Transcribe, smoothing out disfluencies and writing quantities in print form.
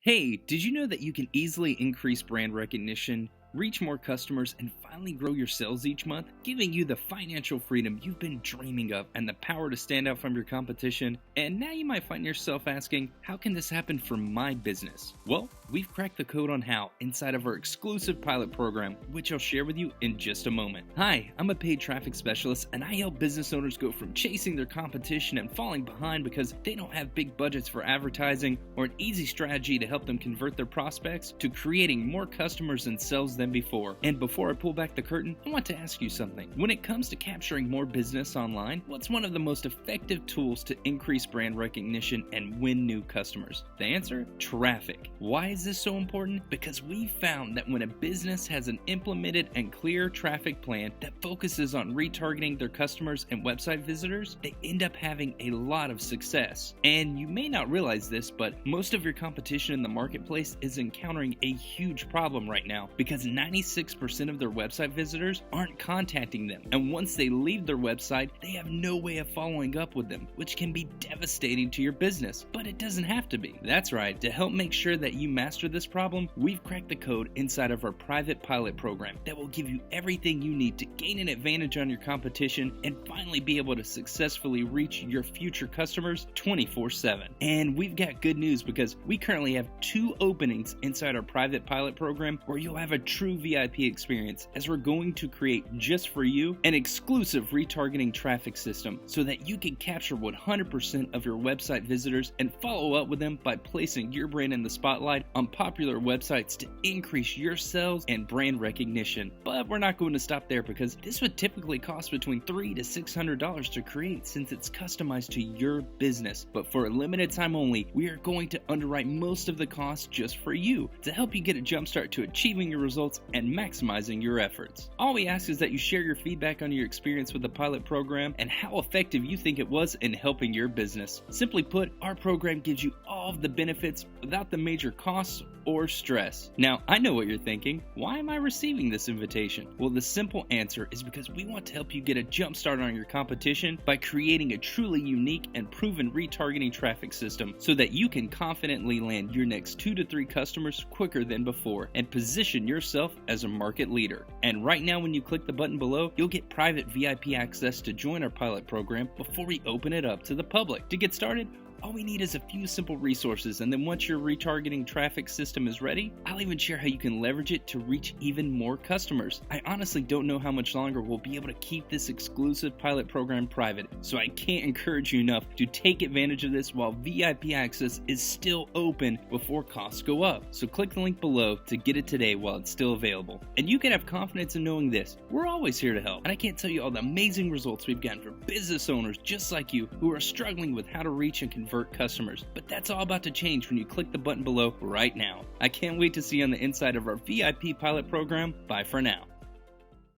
Hey, did you know that you can easily increase brand recognition, reach more customers, and finally grow your sales each month, giving you the financial freedom you've been dreaming of and the power to stand out from your competition? And now you might find yourself asking, how can this happen for my business? Well, we've cracked the code on how inside of our exclusive pilot program, which I'll share with you in just a moment. Hi, I'm a paid traffic specialist, and I help business owners go from chasing their competition and falling behind because they don't have big budgets for advertising or an easy strategy to help them convert their prospects to creating more customers and sales than before. And before I pull back the curtain, I want to ask you something. When it comes to capturing more business online, what's one of the most effective tools to increase brand recognition and win new customers? The answer? Traffic. Why is this so important? Because we found that when a business has an implemented and clear traffic plan that focuses on retargeting their customers and website visitors, they end up having a lot of success. And you may not realize this, but most of your competition in the marketplace is encountering a huge problem right now because 96% of their website visitors aren't contacting them. And once they leave their website, they have no way of following up with them, which can be devastating to your business. But it doesn't have to be. That's right. To help make sure that you master this problem, we've cracked the code inside of our private pilot program that will give you everything you need to gain an advantage on your competition and finally be able to successfully reach your future customers 24/7. And we've got good news because we currently have 2 openings inside our private pilot program where you'll have a true VIP experience, as we're going to create just for you an exclusive retargeting traffic system so that you can capture 100% of your website visitors and follow up with them by placing your brand in the spotlight on popular websites to increase your sales and brand recognition. But we're not going to stop there because this would typically cost between $300 to $600 to create since it's customized to your business. But for a limited time only, we are going to underwrite most of the costs just for you to help you get a jumpstart to achieving your results and maximizing your efforts. All we ask is that you share your feedback on your experience with the pilot program and how effective you think it was in helping your business. Simply put, our program gives you all of the benefits without the major costs or stress. Now, I know what you're thinking. Why am I receiving this invitation? Well, the simple answer is because we want to help you get a jump start on your competition by creating a truly unique and proven retargeting traffic system so that you can confidently land your next 2 to 3 customers quicker than before and position yourself as a market leader. And right now, when you click the button below, you'll get private VIP access to join our pilot program before we open it up to the public. To get started, all we need is a few simple resources, and then once your retargeting traffic system is ready, I'll even share how you can leverage it to reach even more customers. I honestly don't know how much longer we'll be able to keep this exclusive pilot program private, so I can't encourage you enough to take advantage of this while VIP access is still open before costs go up. So click the link below to get it today while it's still available. And you can have confidence in knowing this. We're always here to help, and I can't tell you all the amazing results we've gotten for business owners just like you who are struggling with how to reach and convert customers. But that's all about to change when you click the button below right now. I can't wait to see you on the inside of our VIP pilot program. Bye for now.